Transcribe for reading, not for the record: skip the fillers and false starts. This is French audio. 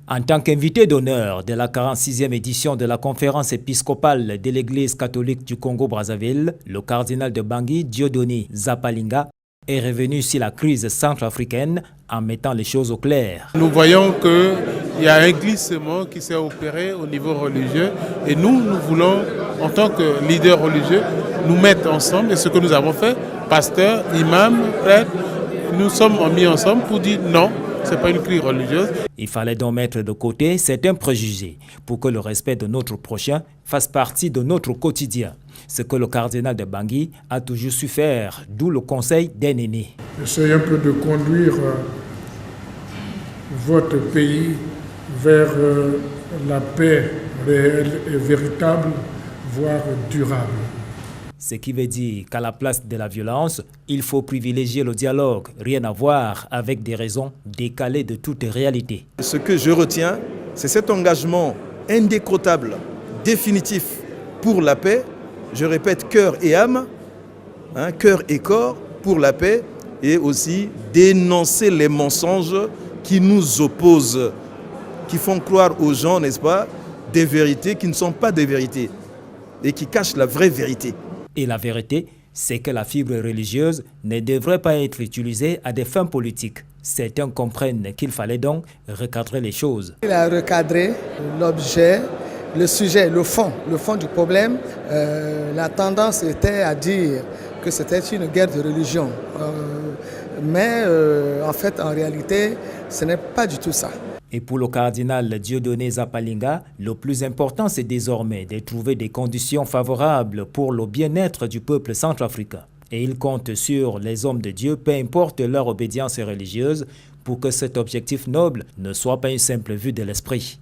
En tant qu'invité d'honneur de la 46e édition de la conférence épiscopale de l'Église catholique du Congo-Brazzaville, le cardinal de Bangui, Dieudonné Zapalinga, est revenu sur la crise centrafricaine en mettant les choses au clair. Nous voyons qu'il y a un glissement qui s'est opéré au niveau religieux et nous voulons, en tant que leaders religieux, nous mettre ensemble. Et ce que nous avons fait, pasteurs, imams, prêtres, nous sommes mis ensemble pour dire non, ce n'est pas une crise religieuse. Il fallait donc mettre de côté certains préjugés pour que le respect de notre prochain fasse partie de notre quotidien. Ce que le cardinal de Bangui a toujours su faire, d'où le conseil d'un aîné. Essayez un peu de conduire votre pays vers la paix réelle et véritable, voire durable. Ce qui veut dire qu'à la place de la violence, il faut privilégier le dialogue, rien à voir avec des raisons décalées de toute réalité. Ce que je retiens, c'est cet engagement indécrottable, définitif pour la paix. Je répète, cœur et âme, cœur et corps pour la paix, et aussi dénoncer les mensonges qui nous opposent, qui font croire aux gens, n'est-ce pas, des vérités qui ne sont pas des vérités et qui cachent la vraie vérité. Et la vérité, c'est que la fibre religieuse ne devrait pas être utilisée à des fins politiques. Certains comprennent qu'il fallait donc recadrer les choses. Il a recadré l'objet, le sujet, le fond du problème. La tendance était à dire que c'était une guerre de religion. Mais en fait, en réalité, ce n'est pas du tout ça. Et pour le cardinal Dieudonné Zapalinga, le plus important, c'est désormais de trouver des conditions favorables pour le bien-être du peuple centrafricain. Et il compte sur les hommes de Dieu, peu importe leur obédience religieuse, pour que cet objectif noble ne soit pas une simple vue de l'esprit.